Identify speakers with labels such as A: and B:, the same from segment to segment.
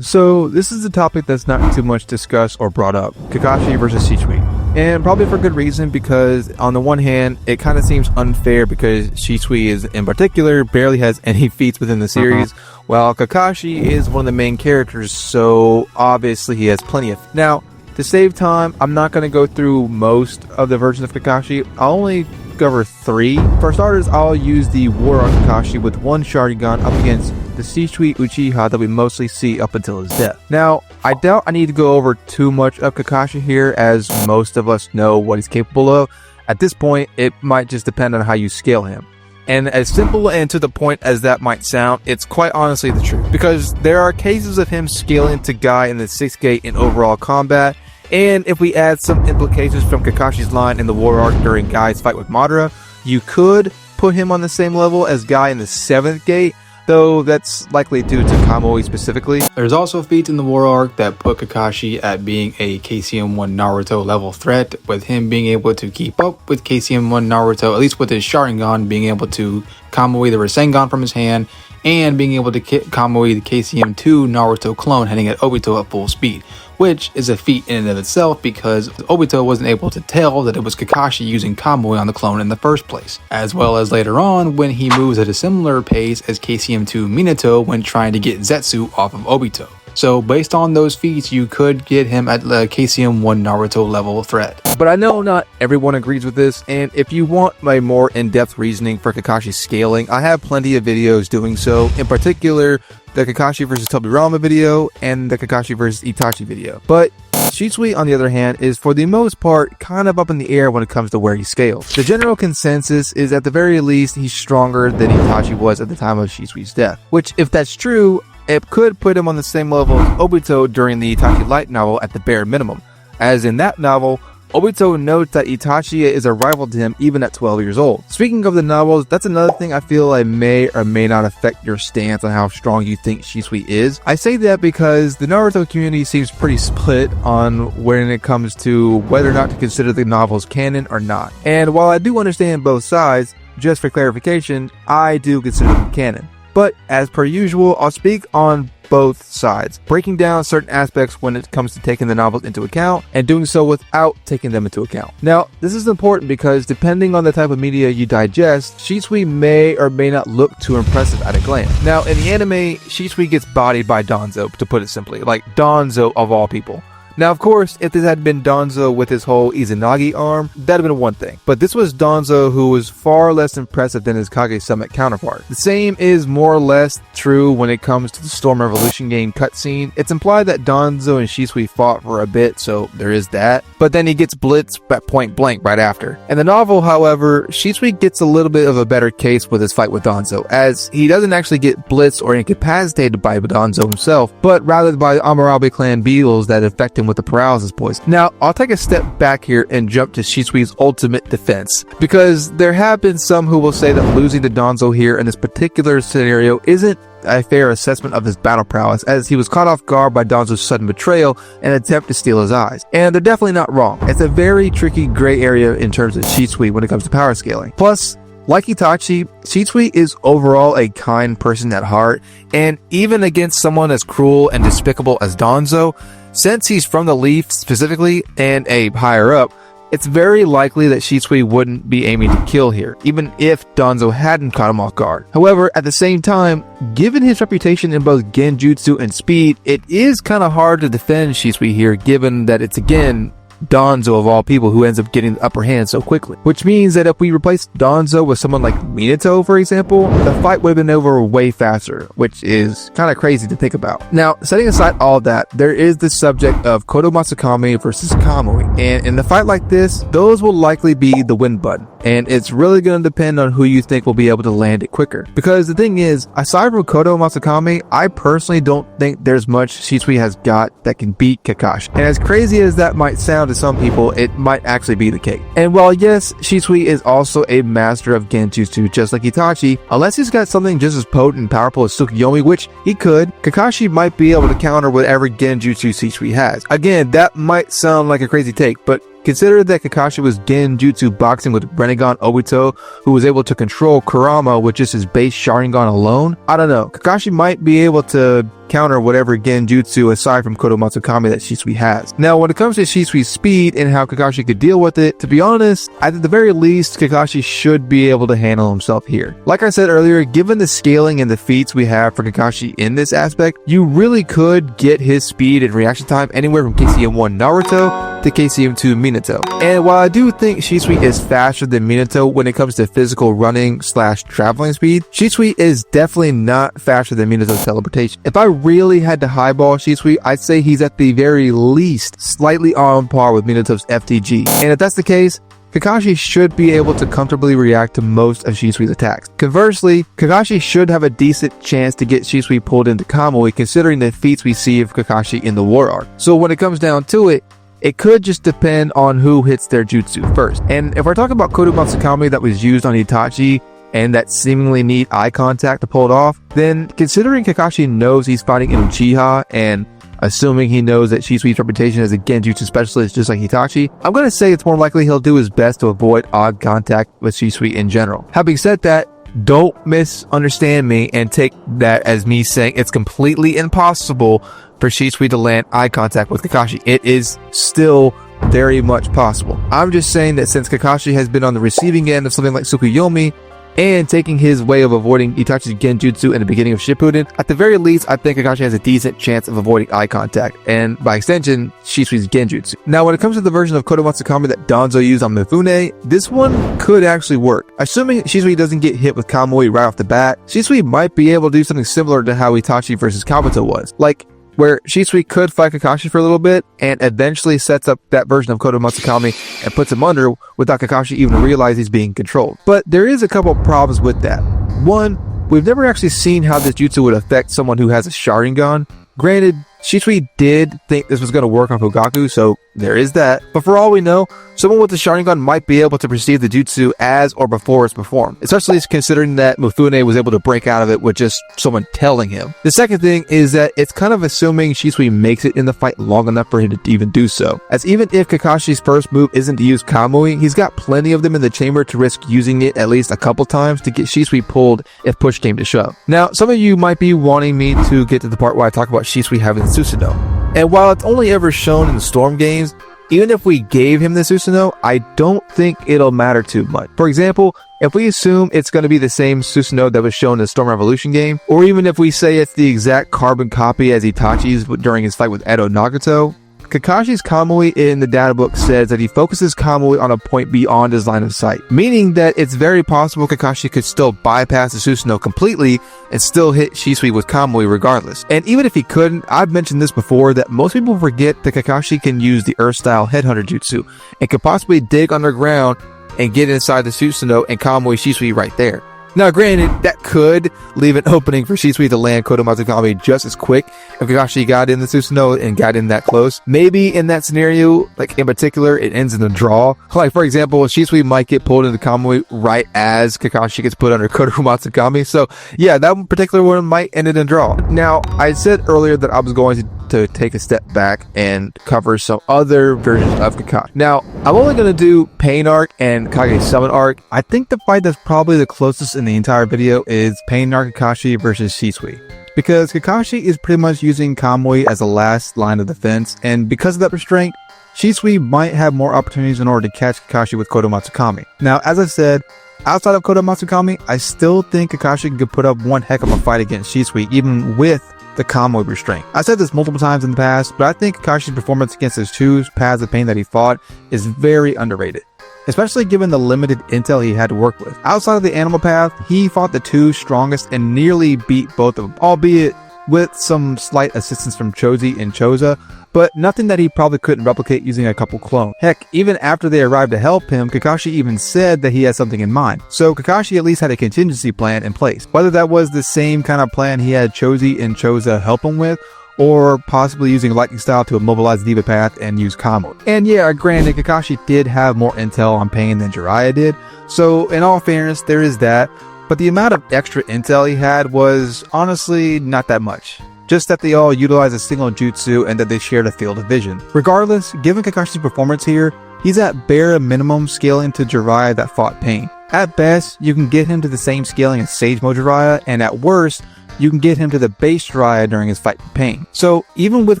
A: So this is a topic that's not too much discussed or brought up, Kakashi versus Shisui. And probably for good reason, because on the one hand, it kind of seems unfair because Shisui is in particular barely has any feats within the series, while Kakashi is one of the main characters, so obviously he has plenty of. Now, to save time, I'm not going to go through most of the versions of Kakashi. I'll only cover 3. For starters, I'll use the Warrior Kakashi with 1 Sharingan up against the Shisui Uchiha that we mostly see up until his death. Now, I doubt I need to go over too much of Kakashi here, as most of us know what he's capable of. At this point, it might just depend on how you scale him. And as simple and to the point as that might sound, it's quite honestly the truth. Because there are cases of him scaling to Guy in the 6th gate in overall combat, and if we add some implications from Kakashi's line in the War Arc during Guy's fight with Madara, you could put him on the same level as Guy in the 7th gate, though that's likely due to Kamui specifically. There's also feats in the War Arc that put Kakashi at being a KCM1 Naruto level threat, with him being able to keep up with KCM1 Naruto, at least with his Sharingan, being able to Kamui the Rasengan from his hand, and being able to Kamui the KCM2 Naruto clone heading at Obito at full speed, which is a feat in and of itself because Obito wasn't able to tell that it was Kakashi using Kamui on the clone in the first place, as well as later on when he moves at a similar pace as KCM2 Minato when trying to get Zetsu off of Obito. So based on those feats, you could get him at the KCM1 Naruto level threat. But I know not everyone agrees with this, and if you want a more in-depth reasoning for Kakashi's scaling, I have plenty of videos doing so, in particular the Kakashi vs Tobirama video and the Kakashi vs Itachi video. But Shisui, on the other hand, is for the most part kind of up in the air when it comes to where he scales. The general consensus is at the very least he's stronger than Itachi was at the time of Shisui's death, which if that's true, it could put him on the same level as Obito during the Itachi Light novel at the bare minimum, as in that novel, Obito notes that Itachi is a rival to him even at 12 years old. Speaking of the novels, that's another thing I feel like may or may not affect your stance on how strong you think Shisui is. I say that because the Naruto community seems pretty split on when it comes to whether or not to consider the novels canon or not. And while I do understand both sides, just for clarification, I do consider them canon. But as per usual, I'll speak on both sides, breaking down certain aspects when it comes to taking the novels into account and doing so without taking them into account. Now, this is important because depending on the type of media you digest, Shisui may or may not look too impressive at a glance. Now, in the anime, Shisui gets bodied by Danzo, to put it simply, like Danzo of all people. Now, of course, if this had been Danzo with his whole Izanagi arm, that'd have been one thing. But this was Danzo who was far less impressive than his Kage Summit counterpart. The same is more or less true when it comes to the Storm Revolution game cutscene. It's implied that Danzo and Shisui fought for a bit, so there is that. But then he gets blitzed at point blank right after. In the novel, however, Shisui gets a little bit of a better case with his fight with Danzo, as he doesn't actually get blitzed or incapacitated by Danzo himself, but rather by the Amarabe clan beetles that affect him with the paralysis poison. Now, I'll take a step back here and jump to Shisui's ultimate defense, because there have been some who will say that losing to Danzo here in this particular scenario isn't a fair assessment of his battle prowess, as he was caught off guard by Danzo's sudden betrayal and attempt to steal his eyes. And they're definitely not wrong. It's a very tricky gray area in terms of Shisui when it comes to power scaling. Plus, like Itachi, Shisui is overall a kind person at heart, and even against someone as cruel and despicable as Danzo, since he's from the Leaf specifically and a higher up, it's very likely that Shisui wouldn't be aiming to kill here, even if Danzo hadn't caught him off guard. However, at the same time, given his reputation in both genjutsu and speed, it is kind of hard to defend Shisui here, given that it's again Danzo of all people who ends up getting the upper hand so quickly. Which means that if we replace Danzo with someone like Minato, for example, the fight would have been over way faster, which is kind of crazy to think about. Now, setting aside all that, there is the subject of Kotoamatsukami versus Kamui, and in a fight like this, those will likely be the win button, and it's really going to depend on who you think will be able to land it quicker. Because the thing is, aside from Kotoamatsukami, I personally don't think there's much Shisui has got that can beat Kakashi. And as crazy as that might sound to some people, it might actually be the case. And while yes, Shisui is also a master of genjutsu just like Itachi, unless he's got something just as potent and powerful as Tsukuyomi, which he could, Kakashi might be able to counter whatever genjutsu Shisui has. Again, that might sound like a crazy take, but Consider that Kakashi was genjutsu boxing with Rinnegan Obito, who was able to control Kurama with just his base Sharingan alone. I don't know, Kakashi might be able to counter whatever genjutsu aside from Kotoamatsukami that Shisui has. Now, when it comes to Shisui's speed and how Kakashi could deal with it, to be honest, at the very least, Kakashi should be able to handle himself here. Like I said earlier, given the scaling and the feats we have for Kakashi in this aspect, you really could get his speed and reaction time anywhere from KCM1 Naruto to KCM2 Minato. And while I do think Shisui is faster than Minato when it comes to physical running / traveling speed, Shisui is definitely not faster than Minato's teleportation. If I really had to highball Shisui, I'd say he's at the very least slightly on par with Minato's FTG. And if that's the case, Kakashi should be able to comfortably react to most of Shisui's attacks. Conversely, Kakashi should have a decent chance to get Shisui pulled into Kamui considering the feats we see of Kakashi in the War Arc. So when it comes down to it, it could just depend on who hits their jutsu first. And if we're talking about Kotoamatsukami that was used on Itachi and that seemingly need eye contact to pull it off, then considering Kakashi knows he's fighting in Uchiha and assuming he knows that Shisui's reputation as a genjutsu specialist just like Itachi, I'm going to say it's more likely he'll do his best to avoid eye contact with Shisui in general. Having said that, don't misunderstand me and take that as me saying it's completely impossible for Shisui to land eye contact with Kakashi. It is still very much possible. I'm just saying that since Kakashi has been on the receiving end of something like Tsukuyomi and taking his way of avoiding Itachi's genjutsu in the beginning of Shippuden, at the very least, I think Kakashi has a decent chance of avoiding eye contact, and by extension, Shisui's genjutsu. Now, when it comes to the version of Kotoamatsukami that Danzo used on Mifune, this one could actually work. Assuming Shisui doesn't get hit with Kamui right off the bat, Shisui might be able to do something similar to how Itachi versus Kabuto was. Like, where Shisui could fight Kakashi for a little bit and eventually sets up that version of Kotoamatsukami and puts him under without Kakashi even realize he's being controlled. But there is a couple problems with that. One, we've never actually seen how this jutsu would affect someone who has a Sharingan. Granted, Shisui did think this was going to work on Fugaku, so there is that. But for all we know, someone with the Sharingan might be able to perceive the jutsu as or before it's performed, especially considering that Mifune was able to break out of it with just someone telling him. The second thing is that it's kind of assuming Shisui makes it in the fight long enough for him to even do so, as even if Kakashi's first move isn't to use Kamui, he's got plenty of them in the chamber to risk using it at least a couple times to get Shisui pulled if push came to shove. Now, some of you might be wanting me to get to the part where I talk about Shisui having the Susanoo. And while it's only ever shown in the Storm games, even if we gave him the Susanoo, I don't think it'll matter too much. For example, if we assume it's going to be the same Susanoo that was shown in the Storm Revolution game, or even if we say it's the exact carbon copy as Itachi's during his fight with Edo Nagato, Kakashi's Kamui in the data book says that he focuses Kamui on a point beyond his line of sight, meaning that it's very possible Kakashi could still bypass the Susanoo completely and still hit Shisui with Kamui regardless. And even if he couldn't, I've mentioned this before that most people forget that Kakashi can use the Earth-style Headhunter Jutsu and could possibly dig underground and get inside the Susanoo and Kamui Shisui right there. Now, granted, that could leave an opening for Shisui to land Kotoamatsukami just as quick if Kakashi got in the Susanoo and got in that close. Maybe in that scenario, like in particular, it ends in a draw. Like, for example, Shisui might get pulled into Kamui right as Kakashi gets put under Kotoamatsukami. So, yeah, that particular one might end in a draw. Now, I said earlier that I was going to take a step back and cover some other versions of Kakashi. Now, I'm only going to do Pain Arc and Kage Summon Arc. I think the fight that's probably the closest in the entire video is Pain Arc Kakashi versus Shisui, because Kakashi is pretty much using Kamui as a last line of defense, and because of that restraint, Shisui might have more opportunities in order to catch Kakashi with Kotoamatsukami. Now, as I said, outside of Kotoamatsukami, I still think Kakashi could put up one heck of a fight against Shisui, even with the Kamui restraint. I said this multiple times in the past, but I think Kakashi's performance against his two paths of pain that he fought is very underrated, especially given the limited intel he had to work with. Outside of the animal path, he fought the two strongest and nearly beat both of them, albeit with some slight assistance from Choji and Choza, but nothing that he probably couldn't replicate using a couple clones. Heck, even after they arrived to help him, Kakashi even said that he had something in mind. So Kakashi at least had a contingency plan in place. Whether that was the same kind of plan he had Choji and Choza help him with, or possibly using lightning style to immobilize Diva Path and use Kamui. And yeah, granted, Kakashi did have more intel on pain than Jiraiya did, so in all fairness, there is that, but the amount of extra intel he had was honestly not that much. Just that they all utilize a single jutsu and that they shared a field of vision. Regardless, given Kakashi's performance here, He's at bare minimum scaling to Jiraiya that fought Pain. At best, you can get him to the same scaling as Sage Mode Jiraiya, and at worst, you can get him to the base Jiraiya during his fight with Pain. So even with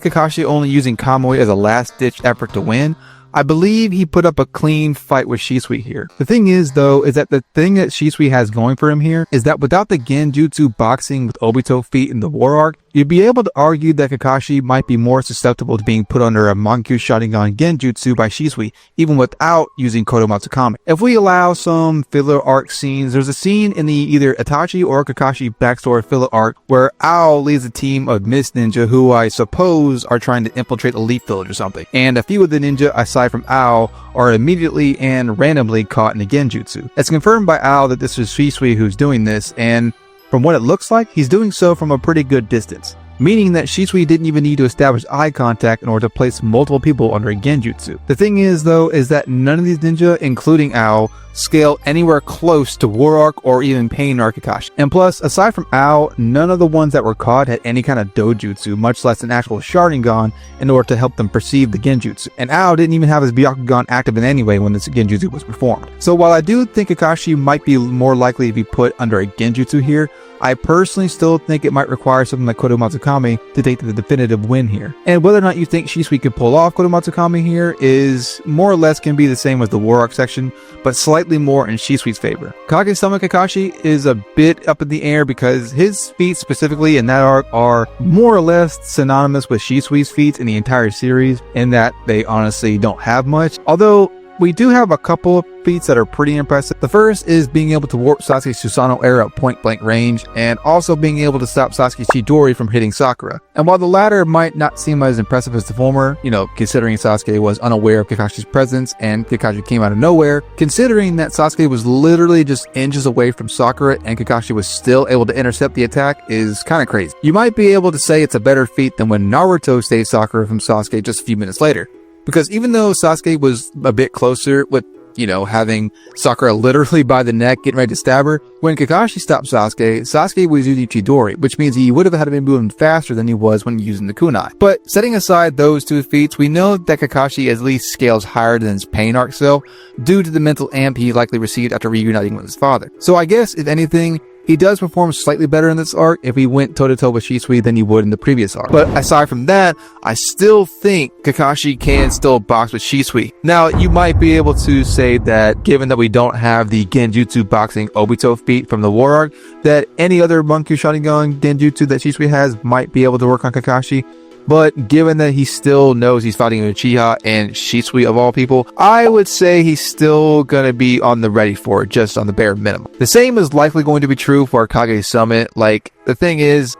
A: Kakashi only using Kamui as a last-ditch effort to win, I believe he put up a clean fight with Shisui here. The thing is though, is that the thing that Shisui has going for him here is that without the genjutsu boxing with Obito feat in the war arc, you'd be able to argue that Kakashi might be more susceptible to being put under a Mangekyō Sharingan genjutsu by Shisui, even without using Kotoamatsukami. If we allow some filler arc scenes, there's a scene in the either Itachi or Kakashi backstory filler arc where Ao leads a team of Mist Ninja who I suppose are trying to infiltrate a Leaf Village or something, and a few of the ninja aside from Ao are immediately and randomly caught in a genjutsu. It's confirmed by Ao that this is Shisui who's doing this, and from what it looks like, he's doing so from a pretty good distance, meaning that Shisui didn't even need to establish eye contact in order to place multiple people under a genjutsu. The thing is though, is that none of these ninja, including Ao, scale anywhere close to War Arc or even Pain Arc Kakashi. And plus, aside from Ao, none of the ones that were caught had any kind of dojutsu, much less an actual Sharingan, in order to help them perceive the genjutsu. And Ao didn't even have his Byakugan active in any way when this genjutsu was performed. So while I do think Kakashi might be more likely to be put under a genjutsu here, I personally still think it might require something like Kotoamatsukami to take the definitive win here. And whether or not you think Shisui could pull off Kotoamatsukami here is more or less can be the same as the War Arc section, but slightly more in Shisui's favor. Kage-sama Kakashi is a bit up in the air because his feats specifically in that arc are more or less synonymous with Shisui's feats in the entire series in that they honestly don't have much. Although we do have a couple of feats that are pretty impressive. The first is being able to warp Sasuke's Susanoo era at point blank range, and also being able to stop Sasuke's Chidori from hitting Sakura. And while the latter might not seem as impressive as the former, considering Sasuke was unaware of Kakashi's presence and Kakashi came out of nowhere, considering that Sasuke was literally just inches away from Sakura and Kakashi was still able to intercept the attack is kind of crazy. You might be able to say it's a better feat than when Naruto saved Sakura from Sasuke just a few minutes later. Because even though Sasuke was a bit closer with, having Sakura literally by the neck getting ready to stab her, when Kakashi stopped Sasuke was using Chidori, which means he would have had to be moving faster than he was when using the kunai. But setting aside those two feats, we know that Kakashi at least scales higher than his Pain Arc self due to the mental amp he likely received after reuniting with his father. So I guess, if anything, he does perform slightly better in this arc if he went toe-to-toe with Shisui than he would in the previous arc. But aside from that, I still think Kakashi can still box with Shisui. Now, you might be able to say that given that we don't have the genjutsu boxing Obito feat from the War Arc, that any other Mangekyō Sharingan genjutsu that Shisui has might be able to work on Kakashi. But given that he still knows he's fighting Uchiha and Shisui of all people, I would say he's still gonna be on the ready for it, just on the bare minimum. The same is likely going to be true for Kage Summit. This is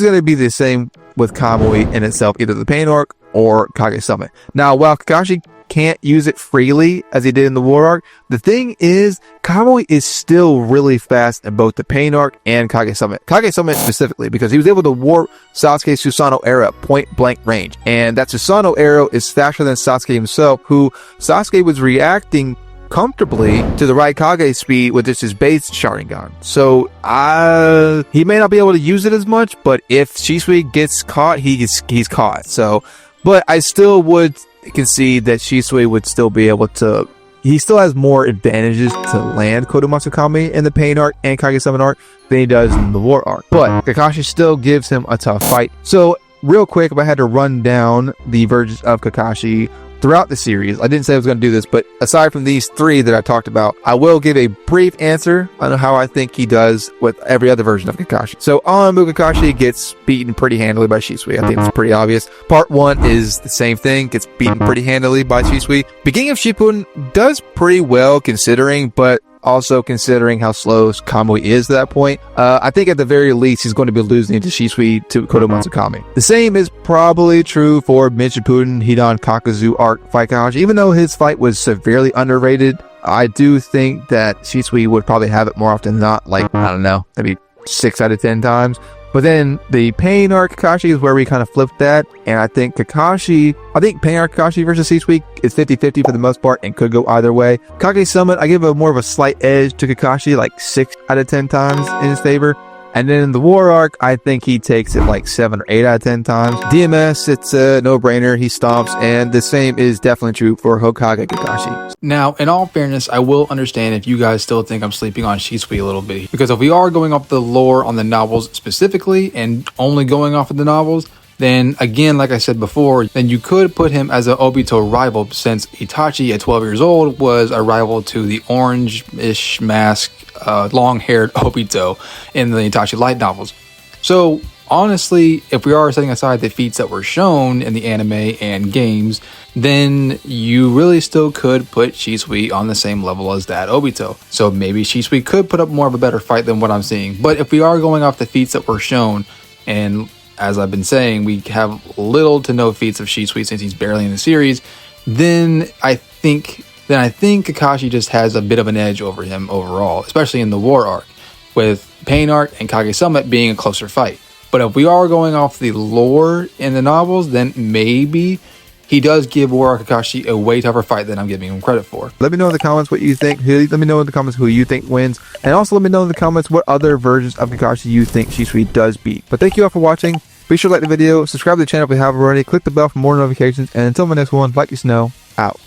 A: gonna be the same with Kamui in itself, either the Pain Arc or Kage Summit. Now, while Kakashi can't use it freely as he did in the War Arc, the thing is, Kamui is still really fast in both the Pain Arc and Kage Summit. Kage Summit specifically, because he was able to warp Sasuke's Susanoo era at point blank range. And that Susanoo arrow is faster than Sasuke himself, who Sasuke was reacting comfortably to the Raikage speed with just his base Sharingan. So he may not be able to use it as much, but if Shisui gets caught, he's caught. So, but I still would concede that Shisui would still be able to, he still has more advantages to land Kotoamatsukami in the Pain Arc and Kage Summit Arc than he does in the War Arc. But Kakashi still gives him a tough fight. So real quick, if I had to run down the versions of Kakashi throughout the series, I didn't say I was going to do this, but aside from these three that I talked about, I will give a brief answer on how I think he does with every other version of Kakashi. So Anbu Kakashi gets beaten pretty handily by Shisui. I think it's pretty obvious. Part 1 is the same thing, gets beaten pretty handily by Shisui. Beginning of Shippuden does pretty well considering, but also considering how slow Kamui is at that point, I think at the very least he's going to be losing to Shisui to Kotoamatsukami. The same is probably true for Mid-Shippuden Hidan Kakuzu arc fight Kakashi. Even though his fight was severely underrated, I do think that Shisui would probably have it more often than not, like, I don't know, maybe 6 out of 10 times. But then the Pain Arc Kakashi is where we kind of flipped that, and I think Pain Arc Kakashi versus Shisui is 50-50 for the most part and could go either way. Kage Summit, I give more of a slight edge to Kakashi, like 6 out of 10 times in his favor. And then in the war arc, I think he takes it like 7 or 8 out of 10 times. DMS, it's a no-brainer. He stomps, and the same is definitely true for Hokage Kakashi.
B: Now, in all fairness, I will understand if you guys still think I'm sleeping on Shisui a little bit, because if we are going off the lore on the novels specifically and only going off of the novels, then again, like I said before, then you could put him as an Obito rival, since Itachi at 12 years old was a rival to the orange-ish mask, long-haired Obito in the Itachi Light novels. So honestly, if we are setting aside the feats that were shown in the anime and games, then you really still could put Shisui on the same level as that Obito. So maybe Shisui could put up more of a better fight than what I'm seeing. But if we are going off the feats that were shown, and as I've been saying, we have little to no feats of Shisui since he's barely in the series, then I think Kakashi just has a bit of an edge over him overall, especially in the war arc, with Pain Arc and Kage Summit being a closer fight. But if we are going off the lore in the novels, then maybe he does give War Arc Kakashi a way tougher fight than I'm giving him credit for.
A: Let me know in the comments what you think. Let me know in the comments who you think wins. And also let me know in the comments what other versions of Kakashi you think Shisui does beat. But thank you all for watching. Be sure to like the video, subscribe to the channel if you haven't already, click the bell for more notifications, and until my next one, like you know, out.